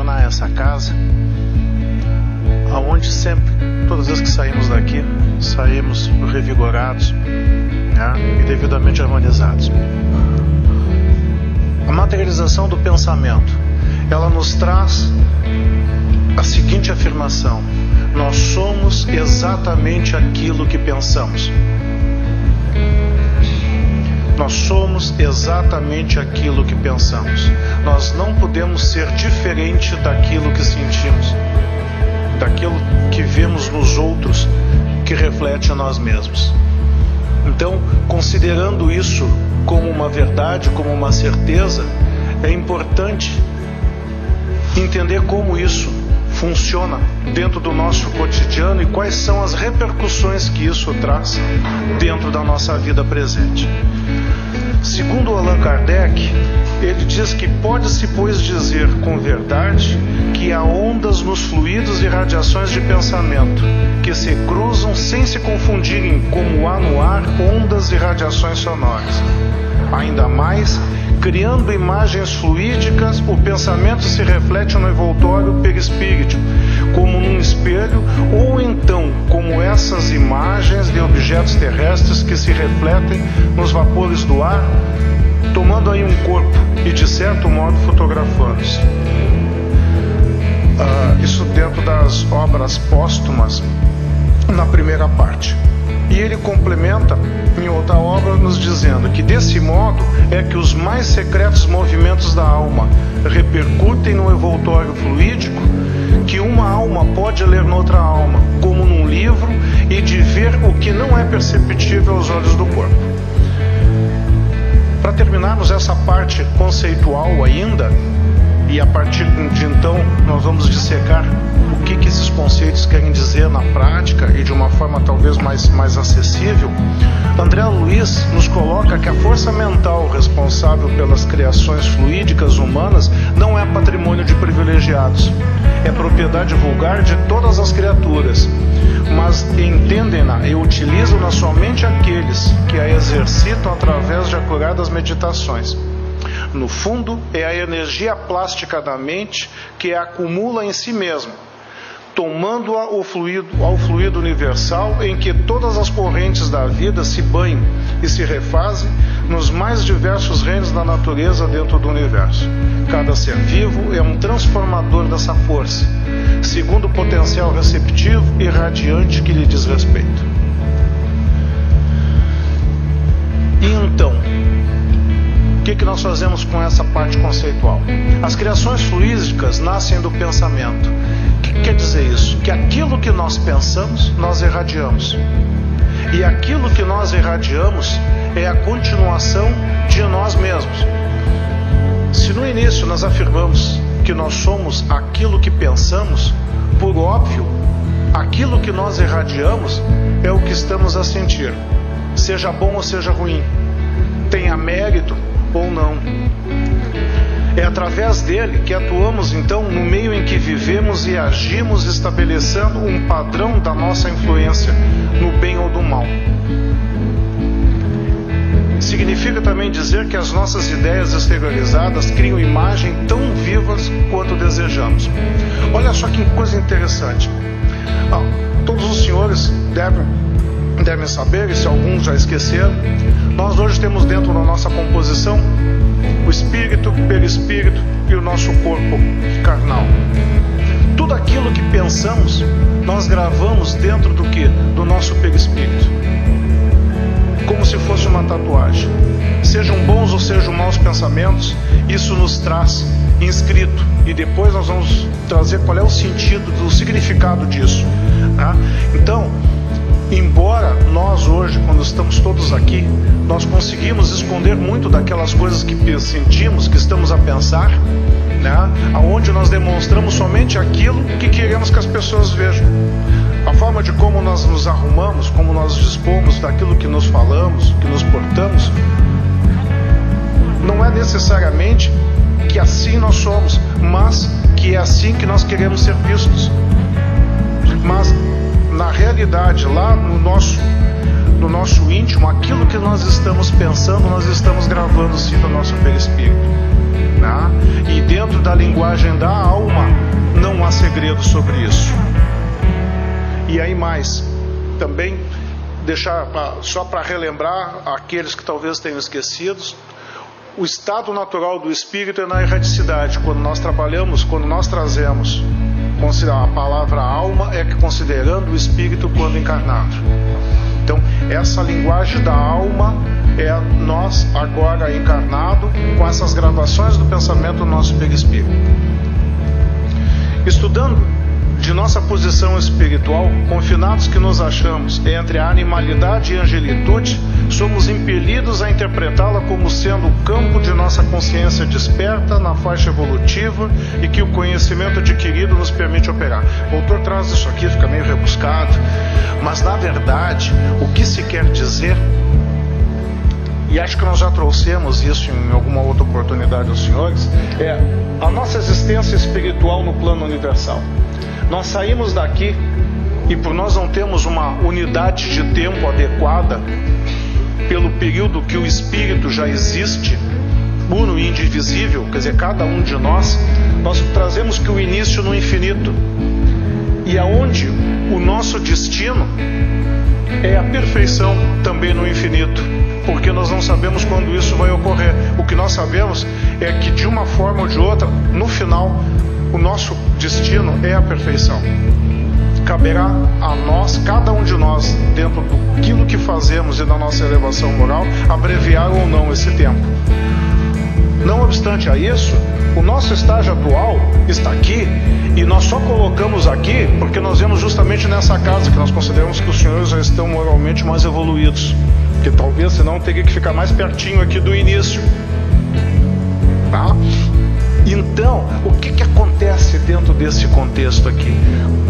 abandonar essa casa, aonde sempre, todas as vezes que saímos daqui, saímos revigorados, né, e devidamente harmonizados. A materialização do pensamento, ela nos traz a seguinte afirmação: nós somos exatamente aquilo que pensamos. Nós somos exatamente aquilo que pensamos. Nós não podemos ser diferente daquilo que sentimos, daquilo que vemos nos outros, que reflete a nós mesmos. Então, considerando isso como uma verdade, como uma certeza, é importante entender como isso funciona dentro do nosso cotidiano e quais são as repercussões que isso traz dentro da nossa vida presente. Segundo Allan Kardec, ele diz que pode-se, pois, dizer com verdade que há ondas nos fluidos e radiações de pensamento que se cruzam sem se confundirem, como há no ar ondas e radiações sonoras. Ainda mais, criando imagens fluídicas, o pensamento se reflete no envoltório perispírito, como num espelho, ou então como essas imagens de objetos terrestres que se refletem nos vapores do ar, tomando aí um corpo e, de certo modo, fotografando-se. Isso dentro das obras póstumas, na primeira parte. E ele complementa em outra obra nos dizendo que desse modo é que os mais secretos movimentos da alma repercutem no envoltório fluídico, que uma alma pode ler noutra alma, como num livro, e de ver o que não é perceptível aos olhos do corpo. Para terminarmos essa parte conceitual ainda, e a partir de então nós vamos dissecar o que esses conceitos querem dizer na prática e de uma forma talvez mais acessível, André Luiz nos coloca que a força mental responsável pelas criações fluídicas humanas não é patrimônio de privilegiados, é propriedade vulgar de todas as criaturas, mas entendem-na e utilizam-na somente aqueles que a exercitam através de acuradas meditações. No fundo, é a energia plástica da mente que a acumula em si mesma, tomando-a ao fluido universal em que todas as correntes da vida se banham e se refazem nos mais diversos reinos da natureza dentro do universo. Cada ser vivo é um transformador dessa força, segundo o potencial receptivo e radiante que lhe diz respeito. E então, o que nós fazemos com essa parte conceitual? As criações fluídicas nascem do pensamento. O que quer dizer isso? Que aquilo que nós pensamos, nós irradiamos. E aquilo que nós irradiamos é a continuação de nós mesmos. Se no início nós afirmamos que nós somos aquilo que pensamos, por óbvio, aquilo que nós irradiamos é o que estamos a sentir, seja bom ou seja ruim, tenha mérito ou não. É através dele que atuamos então no meio em que vivemos e agimos, estabelecendo um padrão da nossa influência no bem ou do mal. Significa também dizer que as nossas ideias exteriorizadas criam imagens tão vivas quanto desejamos. Olha só que coisa interessante. Todos os senhores devem saber, e se alguns já esqueceram, nós hoje temos dentro da nossa composição o espírito, o perispírito e o nosso corpo carnal. Tudo aquilo que pensamos, nós gravamos dentro do que? Do nosso perispírito. Como se fosse uma tatuagem. Sejam bons ou sejam maus pensamentos, isso nos traz inscrito. E depois nós vamos trazer qual é o sentido, o significado disso. Tá? Então, embora nós hoje, quando estamos todos aqui, nós conseguimos esconder muito daquelas coisas que sentimos, que estamos a pensar, né? Aonde nós demonstramos somente aquilo que queremos que as pessoas vejam. A forma de como nós nos arrumamos, como nós dispomos daquilo que nos falamos, que nos portamos, não é necessariamente que assim nós somos, mas que é assim que nós queremos ser vistos. Mas na realidade, lá no nosso íntimo, aquilo que nós estamos pensando, nós estamos gravando sim no nosso perispírito. né? E dentro da linguagem da alma não há segredo sobre isso. E aí mais, também deixar só para relembrar aqueles que talvez tenham esquecido, o estado natural do espírito é na erraticidade. Quando nós trabalhamos, quando nós trazemos a palavra alma, é que considerando o espírito quando encarnado. Então essa linguagem da alma é nós agora encarnado, com essas gravações do pensamento do nosso perispírito. Estudando de nossa posição espiritual, confinados que nos achamos entre a animalidade e a angelitude, somos impelidos a interpretá-la como sendo o campo de nossa consciência desperta na faixa evolutiva e que o conhecimento adquirido nos permite operar. O autor traz isso aqui, fica meio rebuscado, mas na verdade o que se quer dizer, e acho que nós já trouxemos isso em alguma outra oportunidade aos senhores, é a nossa existência espiritual no plano universal. Nós saímos daqui e por nós não temos uma unidade de tempo adequada pelo período que o espírito já existe, uno e indivisível, quer dizer, cada um de nós trazemos que o início no infinito, e aonde o nosso destino é a perfeição também no infinito, porque nós não sabemos quando isso vai ocorrer. O que nós sabemos é que de uma forma ou de outra, no final, o nosso destino é a perfeição. Caberá a nós, cada um de nós, dentro daquilo que fazemos e da nossa elevação moral, abreviar ou não esse tempo. Não obstante a isso, o nosso estágio atual está aqui, e nós só colocamos aqui porque nós vemos justamente nessa casa que nós consideramos que os senhores já estão moralmente mais evoluídos, que talvez senão teria que ficar mais pertinho aqui do início, tá? Então, o que acontece dentro desse contexto aqui?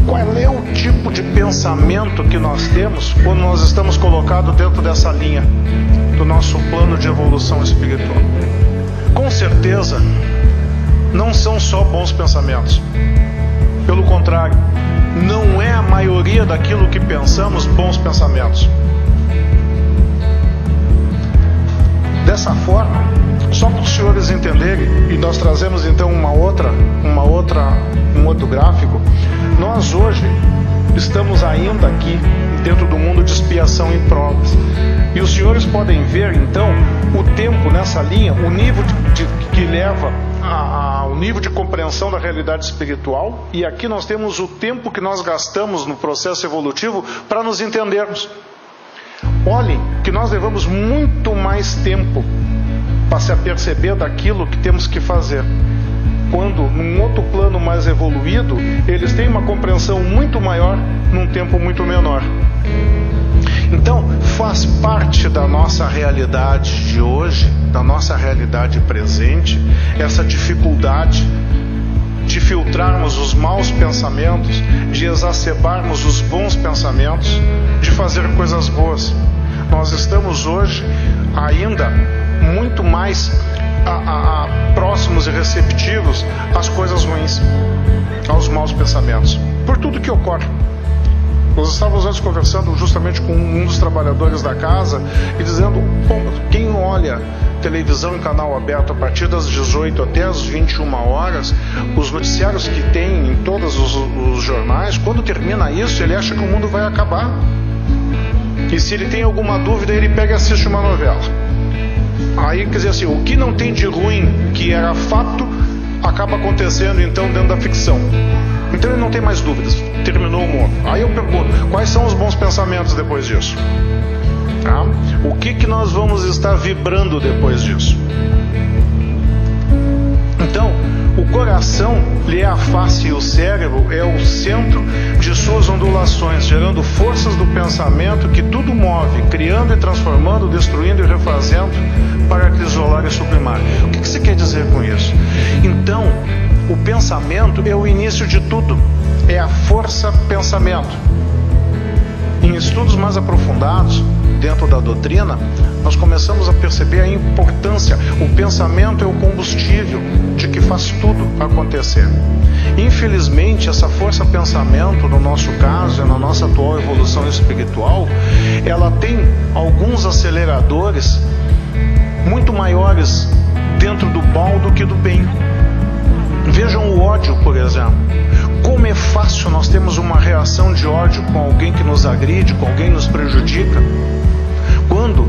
Qual é o tipo de pensamento que nós temos quando nós estamos colocados dentro dessa linha do nosso plano de evolução espiritual? Com certeza, não são só bons pensamentos. Pelo contrário, não é a maioria daquilo que pensamos bons pensamentos. Dessa forma, só para os senhores entenderem, e nós trazemos então um outro gráfico, nós hoje estamos ainda aqui dentro do mundo de expiação e provas, e os senhores podem ver então o tempo nessa linha, o nível que leva ao nível de compreensão da realidade espiritual, e aqui nós temos o tempo que nós gastamos no processo evolutivo para nos entendermos. Olhem que nós levamos muito mais tempo para se aperceber daquilo que temos que fazer, quando num outro plano mais evoluído eles têm uma compreensão muito maior num tempo muito menor. Então faz parte da nossa realidade de hoje, da nossa realidade presente, essa dificuldade de filtrarmos os maus pensamentos, de exacerbarmos os bons pensamentos, de fazer coisas boas. Nós estamos hoje ainda muito mais próximos e receptivos às coisas ruins, aos maus pensamentos, por tudo que ocorre. Nós estávamos antes conversando justamente com um dos trabalhadores da casa e dizendo, quem olha televisão em canal aberto a partir das 18 até as 21 horas, os noticiários que tem em todos os jornais, quando termina isso, ele acha que o mundo vai acabar. E se ele tem alguma dúvida, ele pega e assiste uma novela. Aí, quer dizer assim, o que não tem de ruim, que era fato, acaba acontecendo então dentro da ficção. Então ele não tem mais dúvidas, terminou o mundo. Aí eu pergunto, quais são os bons pensamentos depois disso? Tá? O que nós vamos estar vibrando depois disso? Então, o coração lhe é a face e o cérebro é o centro de suas ondulações, gerando forças do pensamento que tudo move, criando e transformando, destruindo e refazendo para isolar e sublimar. O que você quer dizer com isso? Então, o pensamento é o início de tudo, é a força pensamento. Em estudos mais aprofundados, dentro da doutrina, nós começamos a perceber a importância. O pensamento é o combustível de que faz tudo acontecer. Infelizmente, essa força pensamento, no nosso caso e na nossa atual evolução espiritual, ela tem alguns aceleradores muito maiores dentro dentro do mal do que do bem. Vejam o ódio, por exemplo. Como é fácil nós termos uma reação de ódio com alguém que nos agride, com alguém que nos prejudica. Quando,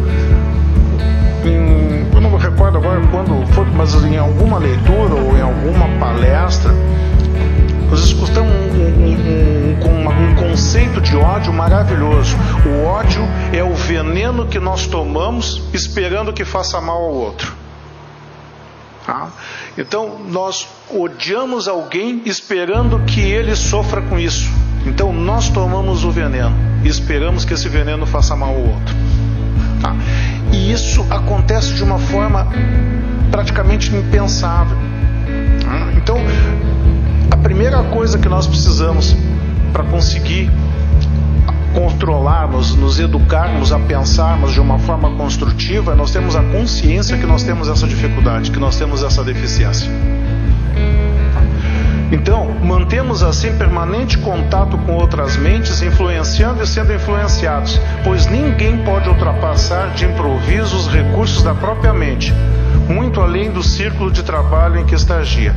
eu não me recordo agora quando foi, mas em alguma leitura ou em alguma palestra, nós escutamos um conceito de ódio maravilhoso. O ódio é o veneno que nós tomamos esperando que faça mal ao outro. Então nós odiamos alguém esperando que ele sofra com isso. Então nós tomamos o veneno e esperamos que esse veneno faça mal ao outro. E isso acontece de uma forma praticamente impensável. Então a primeira coisa que nós precisamos para conseguir controlarmos, nos educarmos a pensarmos de uma forma construtiva, nós temos a consciência que nós temos essa dificuldade, que nós temos essa deficiência. Então, mantemos assim permanente contato com outras mentes, influenciando e sendo influenciados, pois ninguém pode ultrapassar de improviso os recursos da própria mente, muito além do círculo de trabalho em que estagia.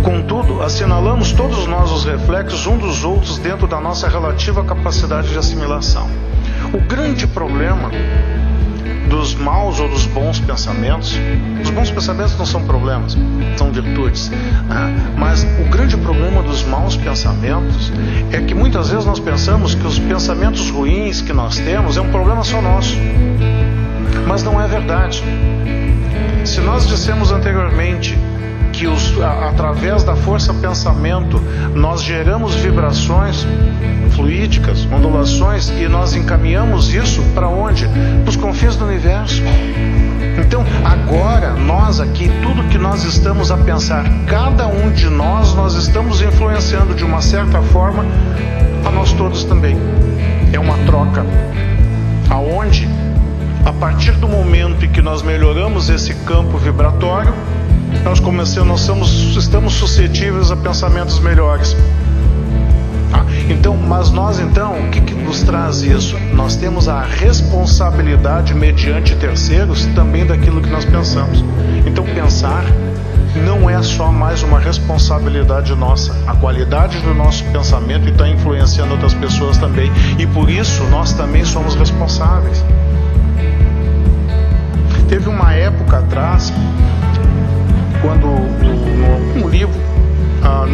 Contudo, assinalamos todos nós os reflexos uns dos outros dentro da nossa relativa capacidade de assimilação. O grande problema dos maus ou dos bons pensamentos, os bons pensamentos não são problemas, são virtudes, mas o grande problema dos maus pensamentos é que muitas vezes nós pensamos que os pensamentos ruins que nós temos é um problema só nosso, mas não é verdade. Se nós dissemos anteriormente que através da força pensamento nós geramos vibrações fluídicas, ondulações, e nós encaminhamos isso para onde? Para os confins do universo. Então agora nós aqui, tudo que nós estamos a pensar, cada um de nós estamos influenciando de uma certa forma a nós todos também. É uma troca aonde, a partir do momento em que nós melhoramos esse campo vibratório, nós estamos suscetíveis a pensamentos melhores. Então, mas nós então, o que nos traz isso? Nós temos a responsabilidade mediante terceiros também daquilo que nós pensamos. Então pensar não é só mais uma responsabilidade nossa. A qualidade do nosso pensamento está influenciando outras pessoas também. E por isso nós também somos responsáveis. Teve uma época atrás, quando um livro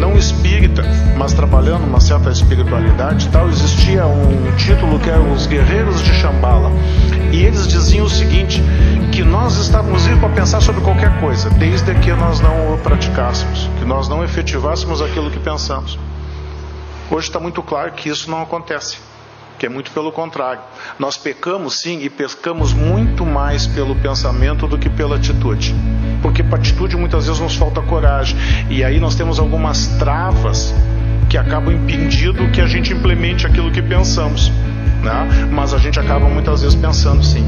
não espírita, mas trabalhando uma certa espiritualidade e tal, existia um título que era Os Guerreiros de Shambhala, e eles diziam o seguinte, que nós estávamos livres para pensar sobre qualquer coisa, desde que nós não o praticássemos, que nós não efetivássemos aquilo que pensamos. Hoje está muito claro que isso não acontece, que é muito pelo contrário. Nós pecamos sim, e pecamos muito mais pelo pensamento do que pela atitude, porque para a atitude muitas vezes nos falta coragem, e aí nós temos algumas travas que acabam impedindo que a gente implemente aquilo que pensamos, né? Mas a gente acaba muitas vezes pensando sim.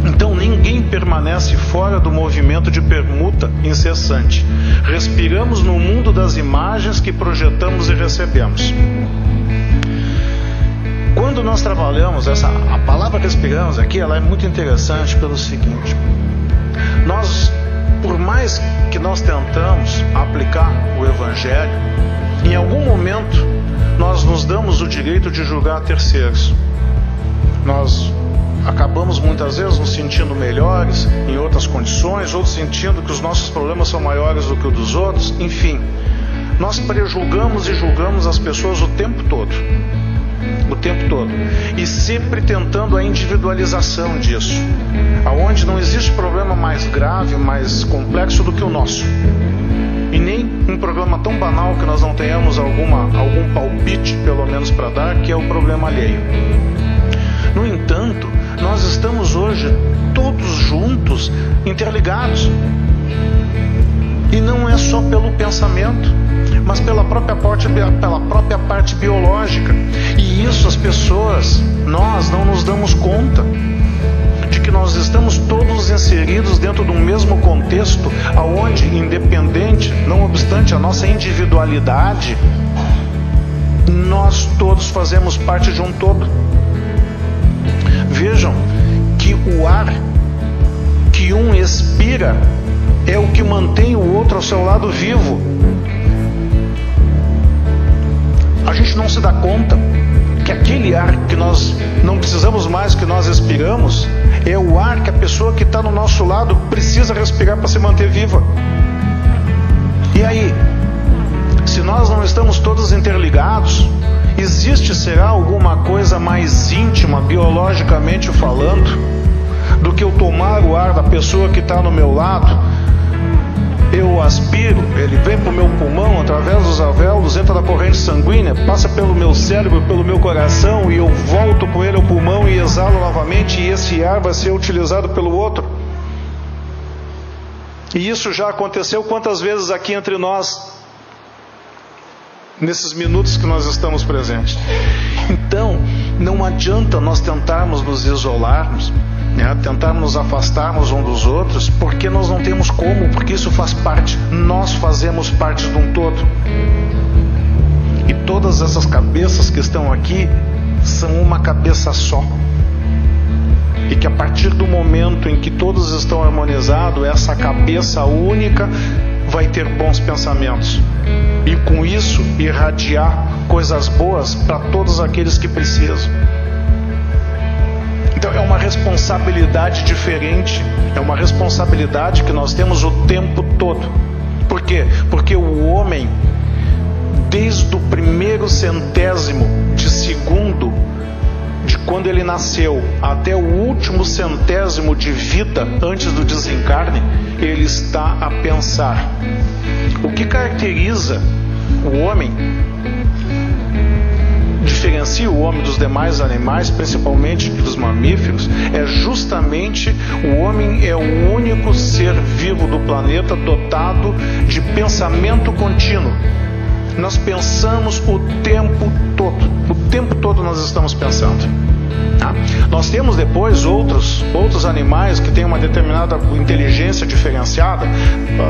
Então ninguém permanece fora do movimento de permuta incessante. Respiramos no mundo das imagens que projetamos e recebemos. Quando nós trabalhamos a palavra respiramos aqui, ela é muito interessante pelo seguinte: nós, por mais que nós tentamos aplicar o Evangelho, em algum momento nós nos damos o direito de julgar terceiros. Nós acabamos muitas vezes nos sentindo melhores em outras condições, outros sentindo que os nossos problemas são maiores do que os dos outros. Enfim, nós prejulgamos e julgamos as pessoas o tempo todo, e sempre tentando a individualização disso, aonde não existe problema mais grave, mais complexo do que o nosso, e nem um problema tão banal que nós não tenhamos algum palpite, pelo menos para dar, que é o problema alheio. No entanto, nós estamos hoje todos juntos, interligados, e não é só pelo pensamento, mas pela própria parte biológica. E isso as pessoas, nós não nos damos conta de que nós estamos todos inseridos dentro de um mesmo contexto, aonde, independente, não obstante a nossa individualidade, nós todos fazemos parte de um todo. Vejam que o ar que que um expira é o que mantém o outro ao seu lado vivo. A gente não se dá conta que aquele ar que nós não precisamos mais, que nós expiramos, é o ar que a pessoa que está no nosso lado precisa respirar para se manter viva. E aí, se nós não estamos todos interligados, será alguma coisa mais íntima, biologicamente falando, do que eu tomar o ar da pessoa que está no meu lado? Eu aspiro, ele vem para o meu pulmão, através dos alvéolos, entra na corrente sanguínea, passa pelo meu cérebro, pelo meu coração, e eu volto com ele ao pulmão e exalo novamente, e esse ar vai ser utilizado pelo outro. E isso já aconteceu quantas vezes aqui entre nós, nesses minutos que nós estamos presentes? Então, não adianta nós tentarmos nos isolarmos, tentarmos nos afastarmos uns dos outros, porque nós não temos como, porque isso faz parte, nós fazemos parte de um todo. E todas essas cabeças que estão aqui são uma cabeça só. E que a partir do momento em que todos estão harmonizados, essa cabeça única vai ter bons pensamentos. E com isso irradiar coisas boas para todos aqueles que precisam. Então é uma responsabilidade diferente, é uma responsabilidade que nós temos o tempo todo. Por quê? Porque o homem, desde o primeiro centésimo de segundo de quando ele nasceu até o último centésimo de vida antes do desencarne, ele está a pensar. O que caracteriza o homem, diferencia o homem dos demais animais, principalmente dos mamíferos, é justamente o homem é o único ser vivo do planeta dotado de pensamento contínuo. Nós pensamos o tempo todo nós estamos pensando. Nós temos depois outros animais que têm uma determinada inteligência diferenciada.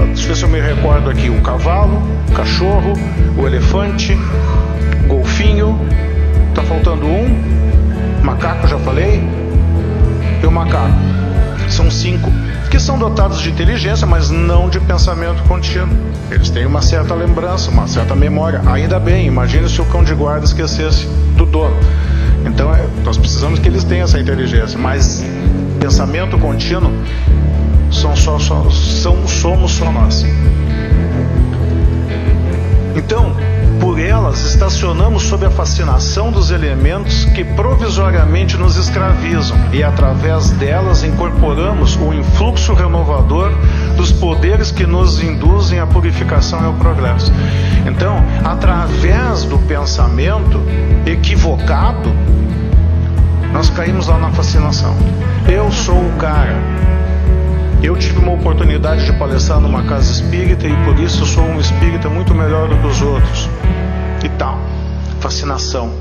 Deixa eu ver se eu me recordo aqui: o cavalo, o cachorro, o elefante, o golfinho, está faltando um, macaco, já falei, e o macaco. São 5 que são dotados de inteligência, mas não de pensamento contínuo. Eles têm uma certa lembrança, uma certa memória. Ainda bem, imagine se o cão de guarda esquecesse do dono. Então nós precisamos que eles tenham essa inteligência, mas pensamento contínuo somos só nós. Então, por elas estacionamos sob a fascinação dos elementos que provisoriamente nos escravizam, e através delas incorporamos o influxo renovador dos poderes que nos induzem à purificação e ao progresso. Então, através do pensamento equivocado, nós caímos lá na fascinação. Eu sou o cara. Eu tive uma oportunidade de palestrar numa casa espírita e por isso eu sou um espírita muito melhor do que os outros. E tal. Fascinação.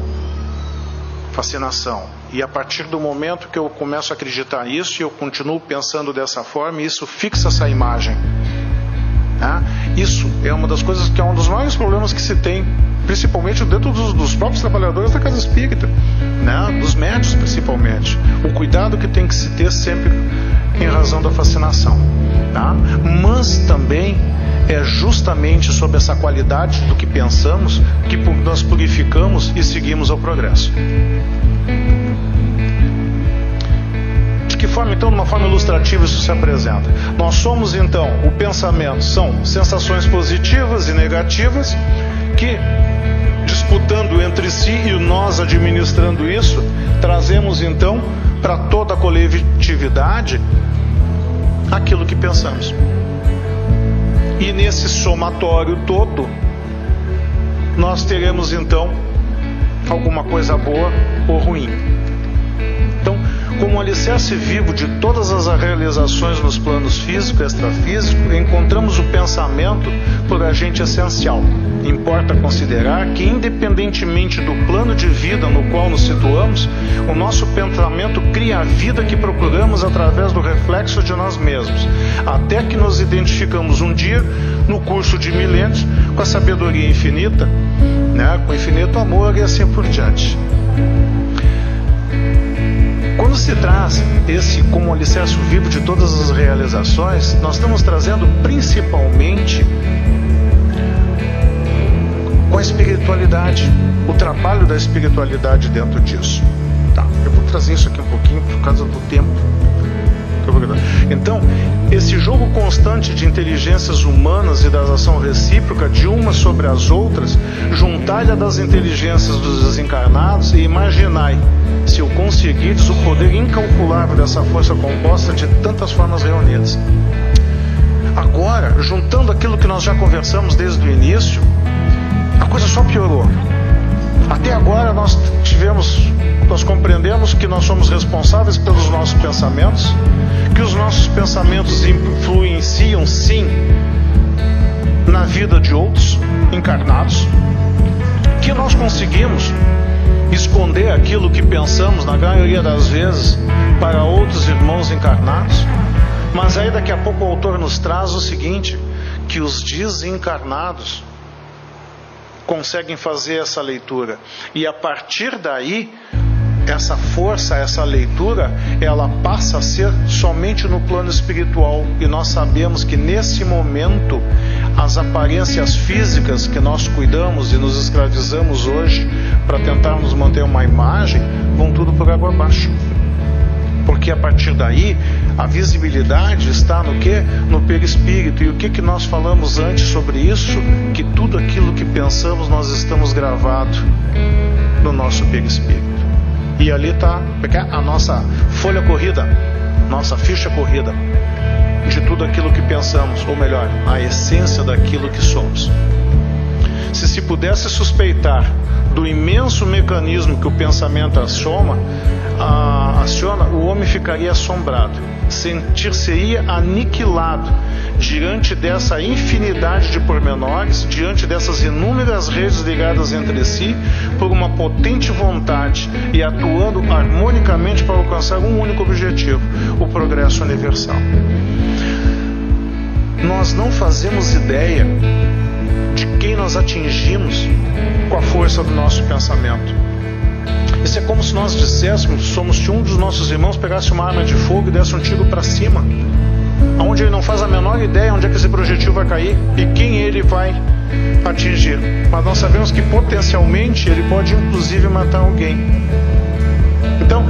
E a partir do momento que eu começo a acreditar nisso e eu continuo pensando dessa forma, isso fixa essa imagem. Isso é uma das coisas que é um dos maiores problemas que se tem, principalmente dentro dos próprios trabalhadores da casa espírita, dos médios principalmente. O cuidado que tem que se ter sempre em razão da fascinação, mas também é justamente sobre essa qualidade do que pensamos que nós purificamos e seguimos ao progresso. De que forma, então, de uma forma ilustrativa isso se apresenta? Nós somos, então, o pensamento são sensações positivas e negativas que, disputando entre si e nós administrando isso, trazemos então para toda a coletividade aquilo que pensamos. E nesse somatório todo, nós teremos então alguma coisa boa ou ruim. Então, como alicerce vivo de todas as realizações nos planos físico e extrafísico, encontramos o pensamento por agente essencial. Importa considerar que, independentemente do plano de vida no qual nos situamos, o nosso pensamento cria a vida que procuramos através do reflexo de nós mesmos, até que nos identificamos um dia, no curso de milênios, com a sabedoria infinita, com o infinito amor e assim por diante. Quando se traz esse como alicerce vivo de todas as realizações, nós estamos trazendo principalmente com a espiritualidade, o trabalho da espiritualidade dentro disso. Tá, eu vou trazer isso aqui um pouquinho por causa do tempo. Então, esse jogo constante de inteligências humanas e da ação recíproca de umas sobre as outras, juntai-lhe a das inteligências dos desencarnados e imaginai, se o conseguires, o poder incalculável dessa força composta de tantas formas reunidas. Agora, juntando aquilo que nós já conversamos desde o início, a coisa só piorou. Até agora nós compreendemos que nós somos responsáveis pelos nossos pensamentos, que os nossos pensamentos influenciam sim na vida de outros encarnados, que nós conseguimos esconder aquilo que pensamos na maioria das vezes para outros irmãos encarnados. Mas aí daqui a pouco o autor nos traz o seguinte, que os desencarnados conseguem fazer essa leitura, e a partir daí essa força, essa leitura, ela passa a ser somente no plano espiritual, e nós sabemos que nesse momento as aparências físicas que nós cuidamos e nos escravizamos hoje para tentarmos manter uma imagem, vão tudo por água abaixo, porque a partir daí a visibilidade está no quê? No perispírito. E o que nós falamos antes sobre isso? Que tudo aquilo que pensamos nós estamos gravado no nosso perispírito. E ali está a nossa folha corrida, nossa ficha corrida de tudo aquilo que pensamos, ou melhor, a essência daquilo que somos. Se pudesse suspeitar do imenso mecanismo que o pensamento aciona, o homem ficaria assombrado, sentir-se-ia aniquilado diante dessa infinidade de pormenores, diante dessas inúmeras redes ligadas entre si por uma potente vontade e atuando harmonicamente para alcançar um único objetivo, o progresso universal. Nós não fazemos ideia de quem nós atingimos com a força do nosso pensamento. Isso é como se nós disséssemos, se um dos nossos irmãos pegasse uma arma de fogo e desse um tiro para cima, onde ele não faz a menor ideia onde é que esse projétil vai cair e quem ele vai atingir. Mas nós sabemos que potencialmente ele pode inclusive matar alguém. Então,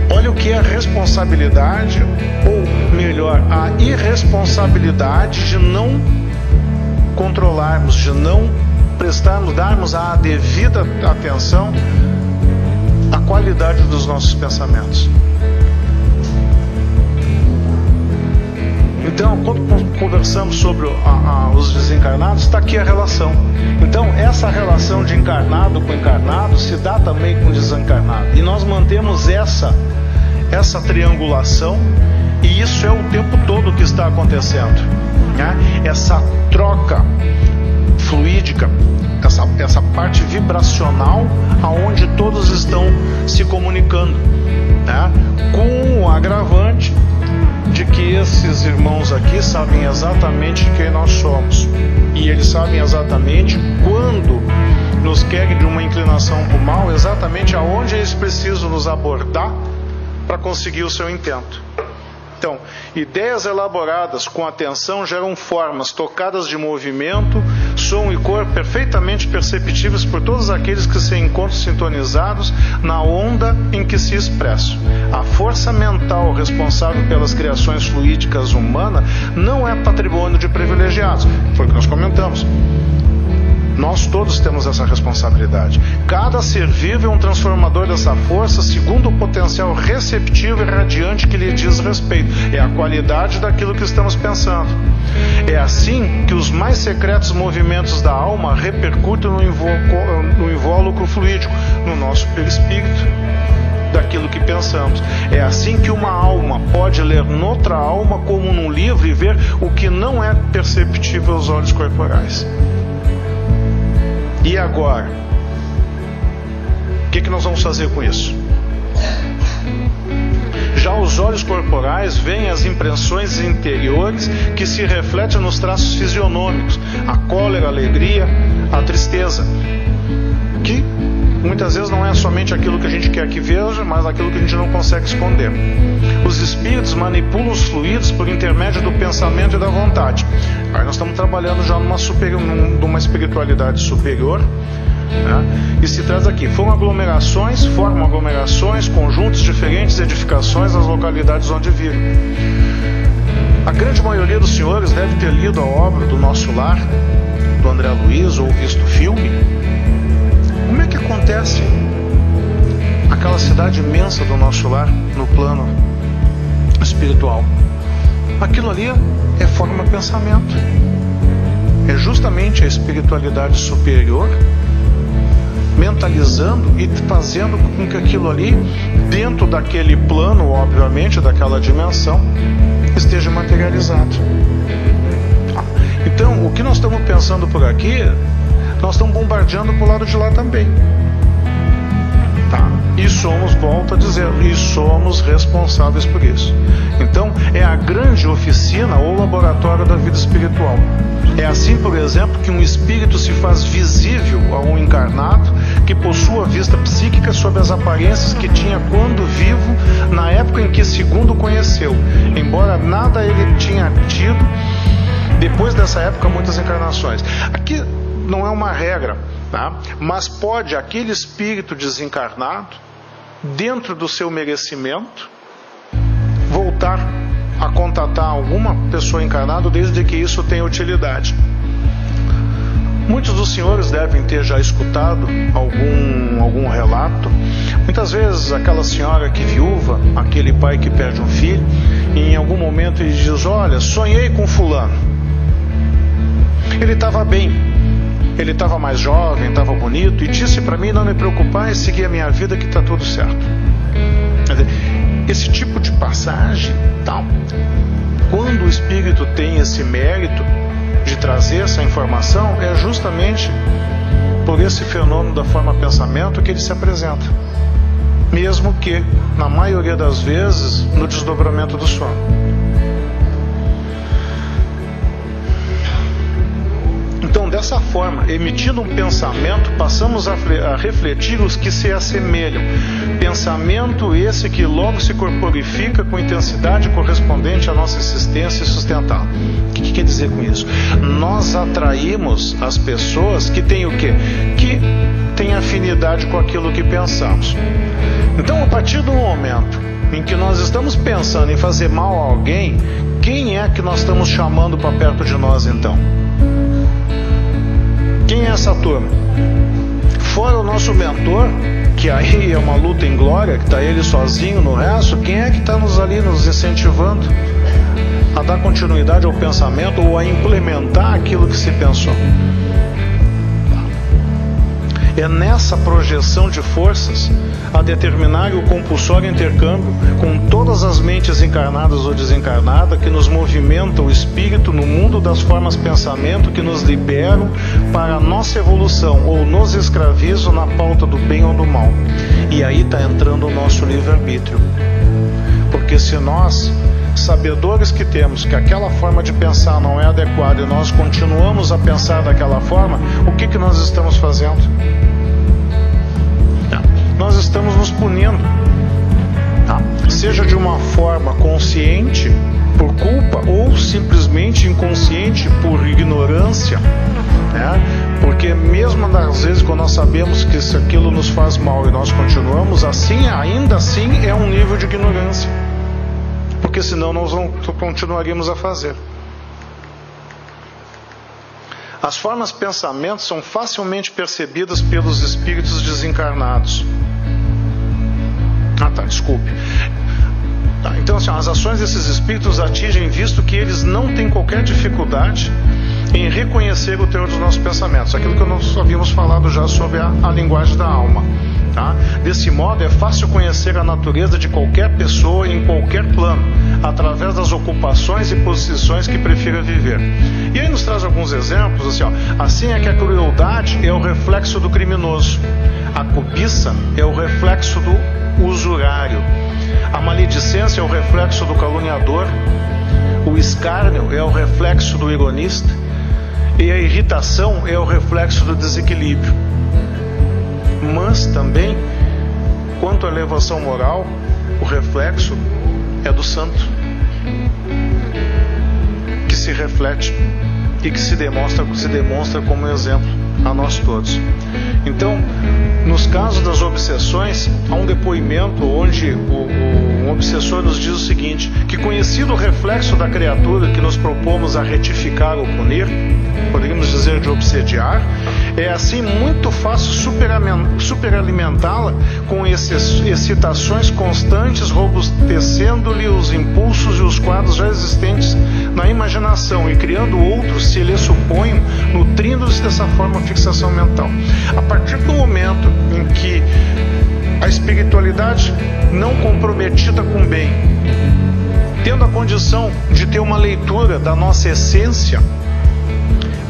olha o que é a responsabilidade, ou melhor, a irresponsabilidade de não controlarmos, de não darmos a devida atenção à qualidade dos nossos pensamentos. Então, quando conversamos sobre os desencarnados, está aqui a relação. Então, essa relação de encarnado com encarnado se dá também com desencarnado. E nós mantemos essa triangulação, e isso é o tempo todo que está acontecendo, né? Essa troca fluídica, essa parte vibracional, aonde todos estão se comunicando, né? Com o agravante de que esses irmãos aqui sabem exatamente quem nós somos, e eles sabem exatamente quando nos querem de uma inclinação para o mal, exatamente aonde eles precisam nos abordar para conseguir o seu intento. Então, ideias elaboradas com atenção geram formas tocadas de movimento, som e cor perfeitamente perceptíveis por todos aqueles que se encontram sintonizados na onda em que se expressam. A força mental responsável pelas criações fluídicas humanas não é patrimônio de privilegiados. Foi o que nós comentamos. Nós todos temos essa responsabilidade. Cada ser vivo é um transformador dessa força segundo o potencial receptivo e radiante que lhe diz respeito. É a qualidade daquilo que estamos pensando. É assim que os mais secretos movimentos da alma repercutem no invólucro fluídico, no nosso perispírito, daquilo que pensamos. É assim que uma alma pode ler noutra alma como num livro e ver o que não é perceptível aos olhos corporais. E agora? O que nós vamos fazer com isso? Já os olhos corporais veem as impressões interiores que se refletem nos traços fisionômicos, a cólera, a alegria, a tristeza, que muitas vezes não é somente aquilo que a gente quer que veja, mas aquilo que a gente não consegue esconder. Os espíritos manipulam os fluidos por intermédio do pensamento e da vontade. Aí nós estamos trabalhando já numa espiritualidade superior, né? E se traz aqui, formam aglomerações, conjuntos diferentes, edificações nas localidades onde vivem. A grande maioria dos senhores deve ter lido a obra do Nosso Lar, do André Luiz, ou visto o filme. Como é que acontece aquela cidade imensa do Nosso Lar no plano espiritual? Aquilo ali é forma pensamento. É justamente a espiritualidade superior mentalizando e fazendo com que aquilo ali, dentro daquele plano, obviamente, daquela dimensão, esteja materializado. Então, o que nós estamos pensando por aqui, nós estamos bombardeando para o lado de lá também. Tá? E somos, volto a dizer, e somos responsáveis por isso. Então, é a grande oficina ou laboratório da vida espiritual. É assim, por exemplo, que um espírito se faz visível a um encarnado que possua vista psíquica sobre as aparências que tinha quando vivo, na época em que segundo o conheceu, embora nada ele tinha tido depois dessa época, muitas encarnações. Aqui não é uma regra, tá? Mas pode aquele espírito desencarnado, dentro do seu merecimento, voltar a contatar alguma pessoa encarnada, desde que isso tenha utilidade. Muitos dos senhores devem ter já escutado algum relato. Muitas vezes aquela senhora que viúva, aquele pai que perde um filho, e em algum momento ele diz: olha, sonhei com fulano. Ele estava bem, ele estava mais jovem, estava bonito, e disse para mim não me preocupar e seguir a minha vida, que está tudo certo. Quer dizer, esse tipo de passagem, tal, quando o espírito tem esse mérito de trazer essa informação, é justamente por esse fenômeno da forma pensamento que ele se apresenta, mesmo que, na maioria das vezes, no desdobramento do sono. Então, dessa forma, emitindo um pensamento, passamos a refletir os que se assemelham. Pensamento esse que logo se corporifica com intensidade correspondente à nossa existência e sustentável. O que quer dizer com isso? Nós atraímos as pessoas que têm o quê? Que têm afinidade com aquilo que pensamos. Então, a partir do momento em que nós estamos pensando em fazer mal a alguém, quem é que nós estamos chamando para perto de nós então? Quem é essa turma? Fora o nosso mentor, que aí é uma luta em glória, que está ele sozinho no resto, quem é que está nos incentivando a dar continuidade ao pensamento ou a implementar aquilo que se pensou? É nessa projeção de forças a determinar o compulsório intercâmbio com todas as mentes encarnadas ou desencarnadas que nos movimentam o espírito no mundo das formas pensamento, que nos liberam para a nossa evolução ou nos escravizam na pauta do bem ou do mal. E aí está entrando o nosso livre-arbítrio. Porque se nós, sabedores que temos que aquela forma de pensar não é adequada e nós continuamos a pensar daquela forma, o que nós estamos fazendo? Nós estamos nos punindo, tá? Seja de uma forma consciente, por culpa, ou simplesmente inconsciente, por ignorância, né? Porque mesmo às vezes quando nós sabemos que se aquilo nos faz mal e nós continuamos assim, ainda assim é um nível de ignorância, porque senão nós não continuaríamos a fazer. As formas pensamento são facilmente percebidas pelos espíritos desencarnados. Desculpe. Então, assim, as ações desses espíritos atingem, visto que eles não têm qualquer dificuldade em reconhecer o teor dos nossos pensamentos. Aquilo que nós havíamos falado já sobre a linguagem da alma. Tá? Desse modo, é fácil conhecer a natureza de qualquer pessoa em qualquer plano, através das ocupações e posições que prefira viver. E aí nos traz alguns exemplos, assim, assim é que a crueldade é o reflexo do criminoso, a cobiça é o reflexo do usurário, a maledicência é o reflexo do caluniador, o escárnio é o reflexo do ironista e a irritação é o reflexo do desequilíbrio. mas também, quanto à elevação moral, o reflexo é do santo, que se reflete e que se demonstra como exemplo a nós todos. Então, nos casos das obsessões, há um depoimento onde um obsessor nos diz o seguinte: que conhecido o reflexo da criatura que nos propomos a retificar ou punir, poderíamos dizer de obsediar, é assim muito fácil superalimentá-la com excitações constantes, robustecendo-lhe os impulsos e os quadros já existentes na imaginação e criando outros, se lhe suponham, nutrindo-se dessa forma fixação mental. A partir do momento em que a espiritualidade não comprometida com bem, tendo a condição de ter uma leitura da nossa essência,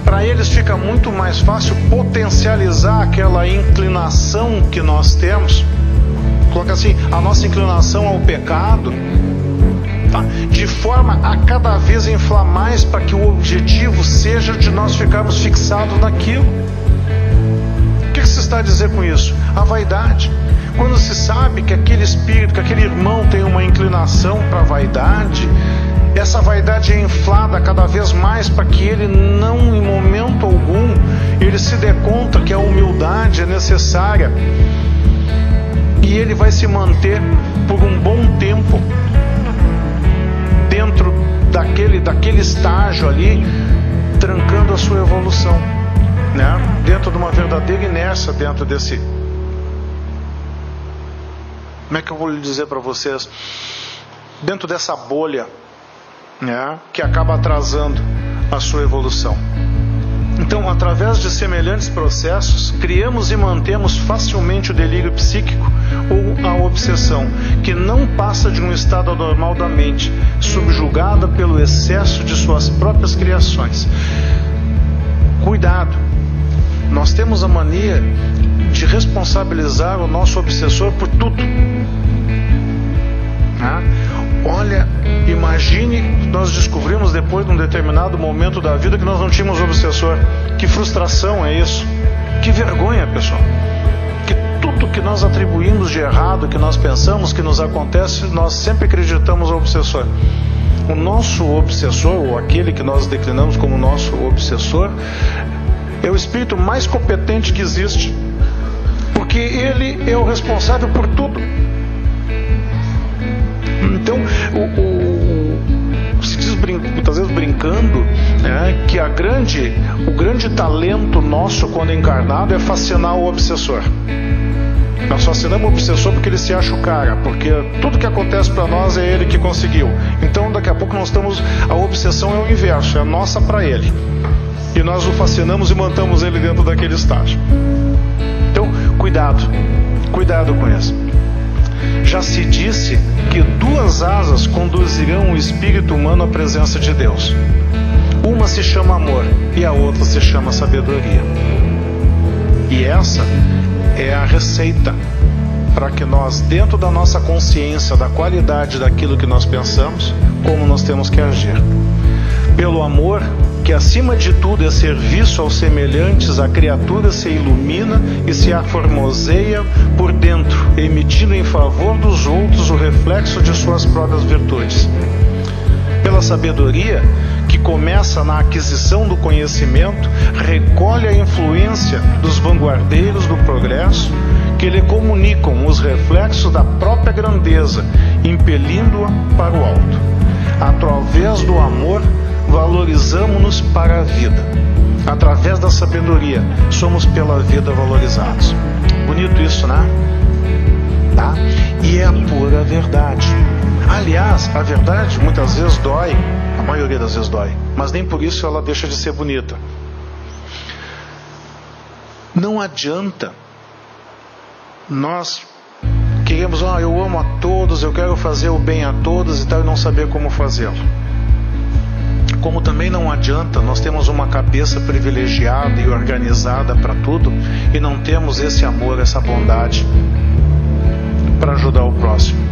para eles fica muito mais fácil potencializar aquela inclinação que nós temos, coloca assim, a nossa inclinação ao pecado, tá? De forma a cada vez inflar mais, para que o objetivo seja de nós ficarmos fixados naquilo. O que se está a dizer com isso? A vaidade. Quando se sabe que aquele espírito, que aquele irmão tem uma inclinação para a vaidade, essa vaidade é inflada cada vez mais para que ele não, em momento algum, ele se dê conta que a humildade é necessária, e ele vai se manter por um bom tempo dentro daquele estágio ali, trancando a sua evolução, né? Dentro de uma verdadeira inércia, dentro desse... Como é que eu vou lhe dizer para vocês? Dentro dessa bolha, né, que acaba atrasando a sua evolução. Então, através de semelhantes processos, criamos e mantemos facilmente o delírio psíquico ou a obsessão, que não passa de um estado anormal da mente, subjugada pelo excesso de suas próprias criações. Cuidado! Nós temos a mania de responsabilizar o nosso obsessor por tudo. Olha, imagine, nós descobrimos depois de um determinado momento da vida que nós não tínhamos obsessor. Que frustração é isso? Que vergonha, pessoal. Que tudo que nós atribuímos de errado, que nós pensamos que nos acontece, nós sempre acreditamos no obsessor. O nosso obsessor, ou aquele que nós declinamos como nosso obsessor, é o espírito mais competente que existe, porque ele é o responsável por tudo. Então, se diz, muitas vezes brincando, que o grande talento nosso quando encarnado é fascinar o obsessor. Nós fascinamos o obsessor porque ele se acha o cara, porque tudo que acontece para nós é ele que conseguiu. Então daqui a pouco a obsessão é o inverso, é nossa para ele, e nós o fascinamos e mantemos ele dentro daquele estágio. Então cuidado com isso. Já se disse que 2 asas conduzirão o espírito humano à presença de Deus. Uma se chama amor e a outra se chama sabedoria. E essa é a receita para que nós, dentro da nossa consciência da qualidade daquilo que nós pensamos, como nós temos que agir. Pelo amor, que acima de tudo é serviço aos semelhantes, a criatura se ilumina e se aformoseia por dentro, emitindo em favor dos outros o reflexo de suas próprias virtudes. Pela sabedoria, que começa na aquisição do conhecimento, recolhe a influência dos vanguardeiros do progresso, que lhe comunicam os reflexos da própria grandeza, impelindo-a para o alto. Através do amor, valorizamos-nos para a vida. Através da sabedoria, somos pela vida valorizados. Bonito isso, né? Tá? E é a pura verdade. Aliás, a verdade muitas vezes dói, a maioria das vezes dói, mas nem por isso ela deixa de ser bonita. Não adianta nós queremos, eu amo a todos, eu quero fazer o bem a todos e tal, e não saber como fazê-lo. Como também não adianta nós temos uma cabeça privilegiada e organizada para tudo e não temos esse amor, essa bondade para ajudar o próximo.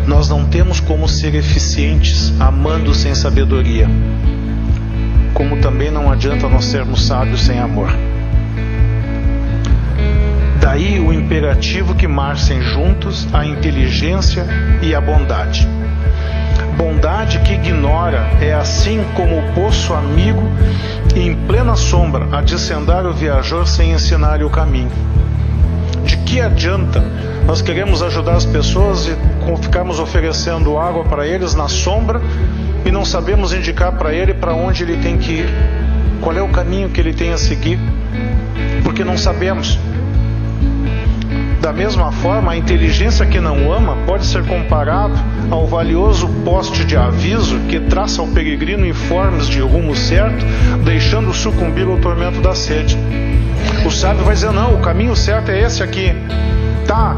Nós não temos como ser eficientes amando sem sabedoria, como também não adianta nós sermos sábios sem amor. Daí o imperativo que marchem juntos a inteligência e a bondade. Bondade que ignora é assim como o poço amigo em plena sombra a descendar o viajor sem ensinar-lhe o caminho. De que adianta nós queremos ajudar as pessoas e ficarmos oferecendo água para eles na sombra e não sabemos indicar para ele para onde ele tem que ir, qual é o caminho que ele tem a seguir, porque não sabemos. Da mesma forma, a inteligência que não ama pode ser comparado ao valioso poste de aviso que traça ao peregrino informes de rumo certo, deixando sucumbir ao tormento da sede. O sábio vai dizer, não, o caminho certo é esse aqui. Tá,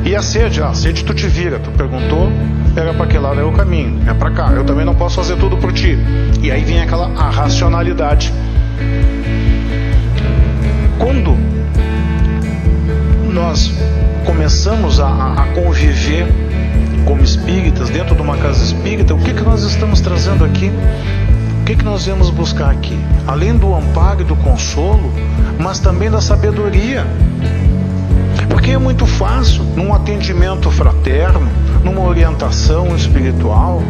e a sede? A sede tu te vira, tu perguntou, era para que lado é o caminho, é para cá, eu também não posso fazer tudo por ti. E aí vem a racionalidade. Quando nós começamos a conviver como espíritas dentro de uma casa espírita, o que nós estamos trazendo aqui? O que nós viemos buscar aqui? Além do amparo e do consolo, mas também da sabedoria. Porque é muito fácil, num atendimento fraterno, numa orientação espiritual,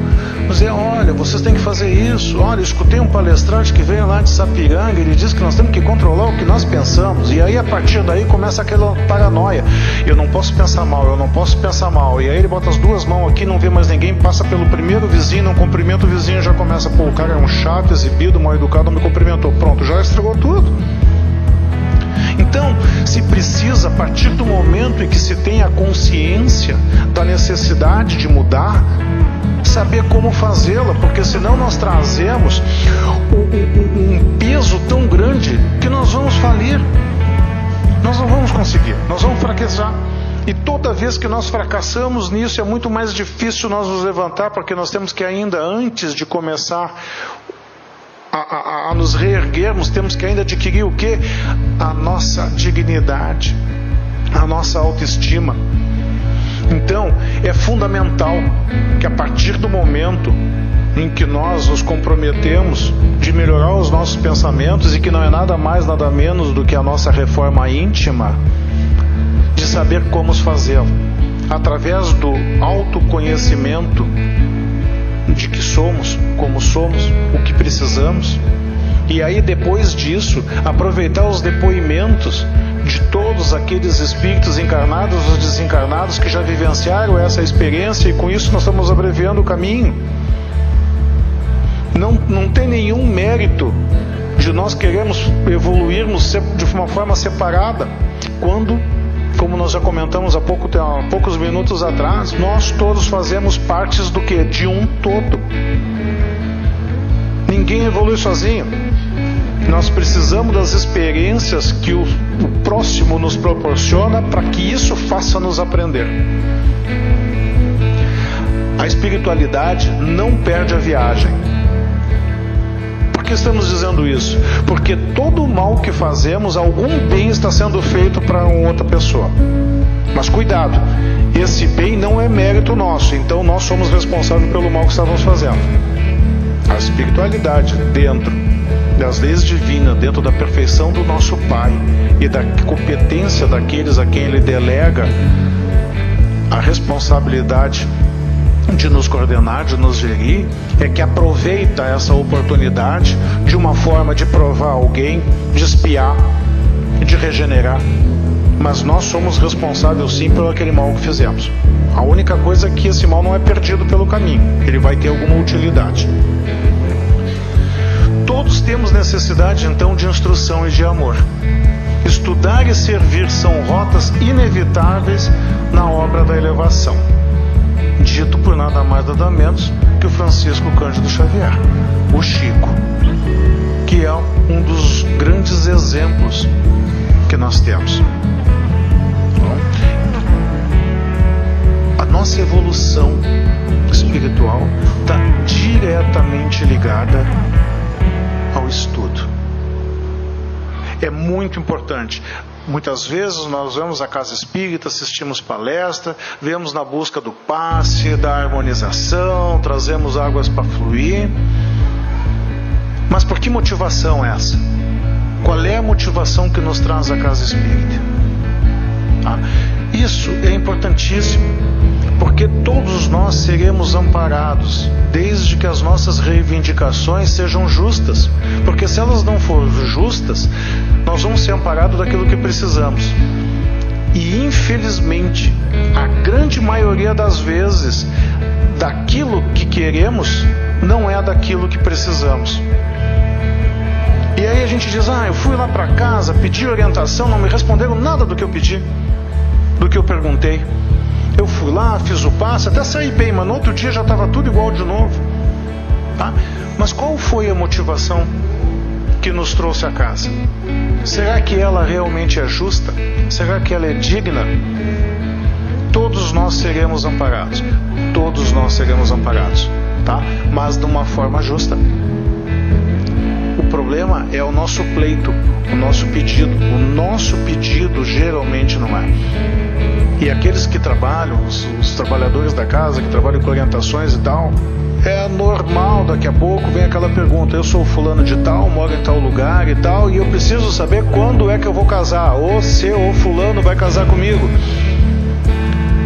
dizer, olha, vocês têm que fazer isso. Olha, eu escutei um palestrante que veio lá de Sapiranga, ele disse que nós temos que controlar o que nós pensamos. E aí, a partir daí, começa aquela paranoia. Eu não posso pensar mal, eu não posso pensar mal. E aí ele bota as duas mãos aqui, não vê mais ninguém, passa pelo primeiro vizinho, não cumprimenta o vizinho, já começa, pô, o cara é um chato, exibido, mal educado, não me cumprimentou. Pronto, já estragou tudo. Então, se precisa, a partir do momento em que se tem a consciência da necessidade de saber como fazê-la, porque senão nós trazemos um peso tão grande que nós vamos falir, nós não vamos conseguir, nós vamos fraquejar. E toda vez que nós fracassamos nisso, é muito mais difícil nós nos levantar, porque nós temos que ainda, antes de começar a nos reerguermos, temos que ainda adquirir o quê? A nossa dignidade, a nossa autoestima. Então, é fundamental que a partir do momento em que nós nos comprometemos de melhorar os nossos pensamentos, e que não é nada mais, nada menos do que a nossa reforma íntima, de saber como fazê-lo, através do autoconhecimento de que somos, como somos, o que precisamos. E aí, depois disso, aproveitar os depoimentos de todos aqueles espíritos encarnados ou desencarnados que já vivenciaram essa experiência, e com isso nós estamos abreviando o caminho. Não tem nenhum mérito de nós queremos evoluirmos de uma forma separada, quando, como nós já comentamos há poucos minutos atrás, nós todos fazemos partes do que? De um todo. Ninguém evolui sozinho. Nós precisamos das experiências que o próximo nos proporciona, para que isso faça-nos aprender. A espiritualidade não perde a viagem. Por que estamos dizendo isso? Porque todo o mal que fazemos, algum bem está sendo feito para uma outra pessoa. Mas cuidado, esse bem não é mérito nosso, então nós somos responsáveis pelo mal que estávamos fazendo. A espiritualidade, dentro das leis divinas, dentro da perfeição do nosso Pai e da competência daqueles a quem Ele delega a responsabilidade de nos coordenar, de nos gerir, é que aproveita essa oportunidade de uma forma de provar alguém, de espiar, de regenerar. Mas nós somos responsáveis sim pelo aquele mal que fizemos. A única coisa é que esse mal não é perdido pelo caminho, ele vai ter alguma utilidade. Todos temos necessidade então de instrução e de amor. Estudar e servir são rotas inevitáveis na obra da elevação, dito por nada mais nada menos que o Francisco Cândido Xavier, o Chico, que é um dos grandes exemplos que nós temos. A nossa evolução espiritual está diretamente ligada ao estudo. É muito importante. Muitas vezes nós vamos à casa espírita, assistimos palestra, vemos na busca do passe, da harmonização, trazemos águas para fluir. Mas por que motivação essa? Qual é a motivação que nos traz à casa espírita? Tá? Isso é importantíssimo, porque todos nós seremos amparados, desde que as nossas reivindicações sejam justas, porque se elas não forem justas, nós vamos ser amparados daquilo que precisamos. E infelizmente, a grande maioria das vezes, daquilo que queremos não é daquilo que precisamos. E aí a gente diz, eu fui lá para casa, pedi orientação, não me responderam nada do que eu pedi, do que eu perguntei. Eu fui lá, fiz o passe, até saí bem, mas no outro dia já estava tudo igual de novo. Tá? Mas qual foi a motivação que nos trouxe a casa? Será que ela realmente é justa? Será que ela é digna? Todos nós seremos amparados. Todos nós seremos amparados, tá? Mas de uma forma justa. O problema é o nosso pleito, o nosso pedido. O nosso pedido geralmente não é. E aqueles que trabalham, os trabalhadores da casa, que trabalham com orientações e tal, é normal, daqui a pouco vem aquela pergunta: eu sou fulano de tal, moro em tal lugar e tal, e eu preciso saber quando é que eu vou casar, ou se ou fulano vai casar comigo.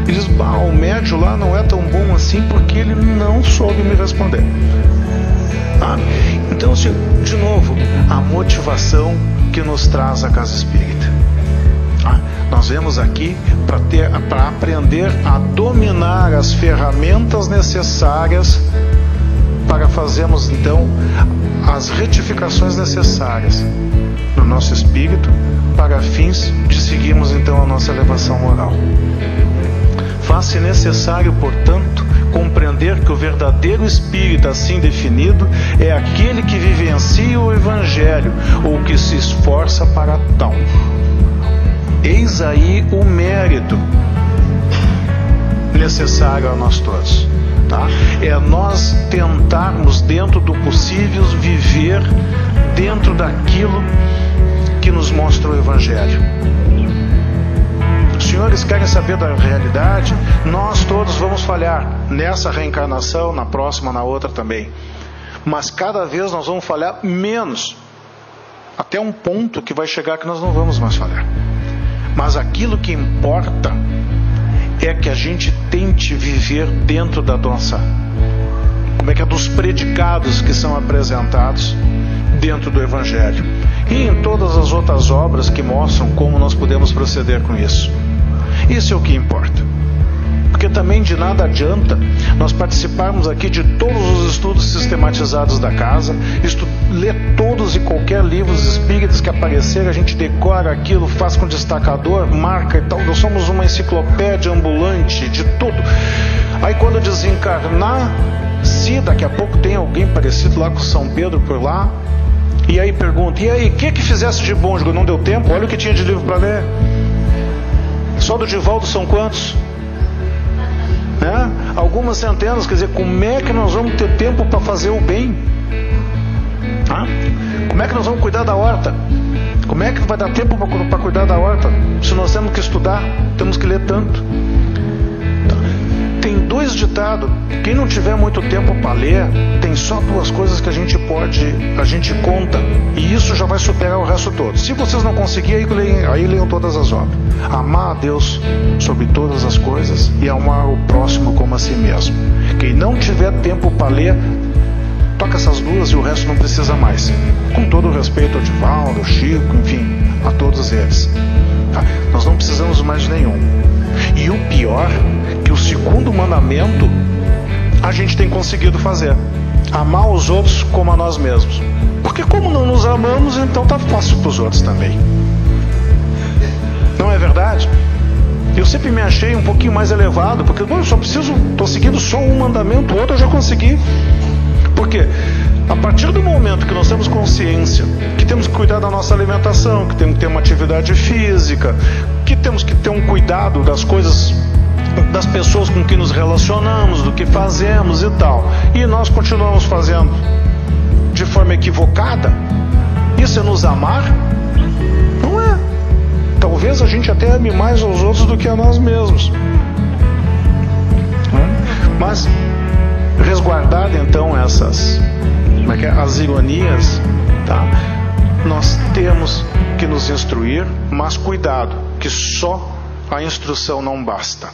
E diz, o médio lá não é tão bom assim porque ele não soube me responder. Então, de novo, a motivação que nos traz a casa espírita. Nós vemos aqui para aprender a dominar as ferramentas necessárias para fazermos então as retificações necessárias no nosso espírito para fins de seguirmos então a nossa elevação moral. Faz-se necessário, portanto, compreender que o verdadeiro espírito assim definido é aquele que vivencia o Evangelho ou que se esforça para tal. Eis aí o mérito necessário a nós todos, tá? É nós tentarmos, dentro do possível, viver dentro daquilo que nos mostra o Evangelho. Os senhores querem saber da realidade? Nós todos vamos falhar nessa reencarnação, na próxima, na outra também. Mas cada vez nós vamos falhar menos, até um ponto que vai chegar que nós não vamos mais falhar. Mas aquilo que importa é que a gente tente viver dentro da nossa, como é que é, dos predicados que são apresentados dentro do Evangelho e em todas as outras obras que mostram como nós podemos proceder com isso. Isso é o que importa. Porque também de nada adianta nós participarmos aqui de todos os estudos sistematizados da casa, ler todos e qualquer livros espíritas que aparecer, a gente decora aquilo, faz com destacador, marca e tal. Nós somos uma enciclopédia ambulante de tudo. Aí quando desencarnar, se daqui a pouco tem alguém parecido lá com São Pedro por lá, e aí pergunta, e aí, o que fizesse de bom? Não deu tempo? Olha o que tinha de livro para ler. Só do Divaldo são quantos? Algumas centenas. Quer dizer, como é que nós vamos ter tempo para fazer o bem? Como é que nós vamos cuidar da horta? Como é que vai dar tempo para cuidar da horta se nós temos que estudar, temos que ler tanto? Tem dois ditados: quem não tiver muito tempo para ler, tem só duas coisas que a gente conta, e isso já vai superar o resto todo. Se vocês não conseguirem, aí leiam todas as obras. Amar a Deus sobre todas as coisas e amar o próximo como a si mesmo. Quem não tiver tempo para ler, toca essas duas e o resto não precisa mais. Com todo o respeito ao Divaldo, ao Chico, enfim, a todos eles. Nós não precisamos mais de nenhum. E o pior, que o segundo mandamento a gente tem conseguido fazer: amar os outros como a nós mesmos. Porque como não nos amamos, então tá fácil para os outros também. Não é verdade? Eu sempre me achei um pouquinho mais elevado, porque eu só preciso, estou seguindo só um mandamento, o outro eu já consegui. Porque a partir do momento que nós temos consciência que temos que cuidar da nossa alimentação, que temos que ter uma atividade física, que temos que ter um cuidado das coisas, das pessoas com quem nos relacionamos, do que fazemos e tal, e nós continuamos fazendo de forma equivocada, isso é nos amar? Não é. Talvez a gente até ame mais aos outros do que a nós mesmos. Mas resguardado então essas, as ironias, tá? Nós temos que nos instruir, mas cuidado, que só a instrução não basta.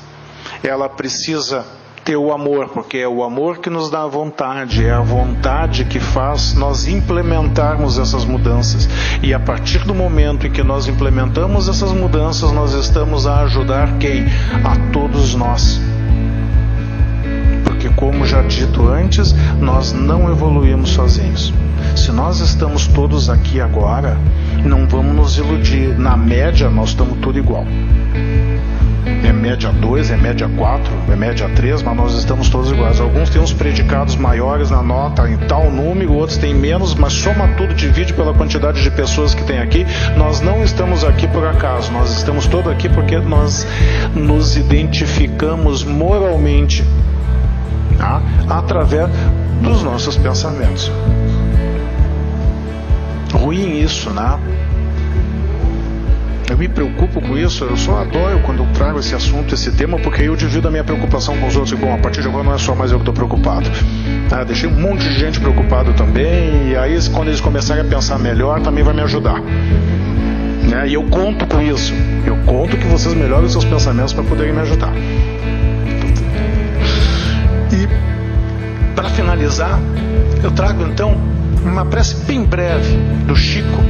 Ela precisa ter o amor, porque é o amor que nos dá a vontade, é a vontade que faz nós implementarmos essas mudanças. E a partir do momento em que nós implementamos essas mudanças, nós estamos a ajudar quem? A todos nós. Porque, como já dito antes, nós não evoluímos sozinhos. Se nós estamos todos aqui agora, não vamos nos iludir. Na média, nós estamos tudo igual. É média 2, é média 4, é média 3, mas nós estamos todos iguais. Alguns têm uns predicados maiores na nota em tal número, outros têm menos, mas soma tudo, divide pela quantidade de pessoas que tem aqui. Nós não estamos aqui por acaso, nós estamos todos aqui porque nós nos identificamos moralmente, tá? Através dos nossos pensamentos. Ruim isso, né? Eu me preocupo com isso, eu só adoro quando eu trago esse assunto, esse tema, porque aí eu divido a minha preocupação com os outros. Bom, a partir de agora não é só mais eu que estou preocupado. Deixei um monte de gente preocupado também, e aí quando eles começarem a pensar melhor, também vai me ajudar. E eu conto com isso. Eu conto que vocês melhorem os seus pensamentos para poderem me ajudar. E, para finalizar, eu trago então uma prece bem breve do Chico,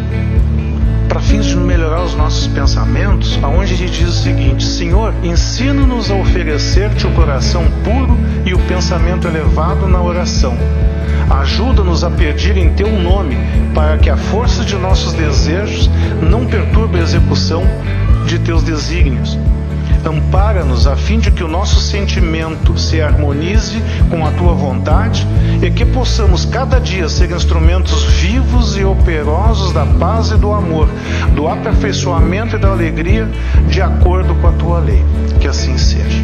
para fins de melhorar os nossos pensamentos, aonde ele diz o seguinte: Senhor, ensina-nos a oferecer-te o coração puro e o pensamento elevado na oração. Ajuda-nos a pedir em teu nome, para que a força de nossos desejos não perturbe a execução de teus desígnios. Ampara-nos a fim de que o nosso sentimento se harmonize com a tua vontade e que possamos cada dia ser instrumentos vivos e operosos da paz e do amor, do aperfeiçoamento e da alegria, de acordo com a tua lei. Que assim seja.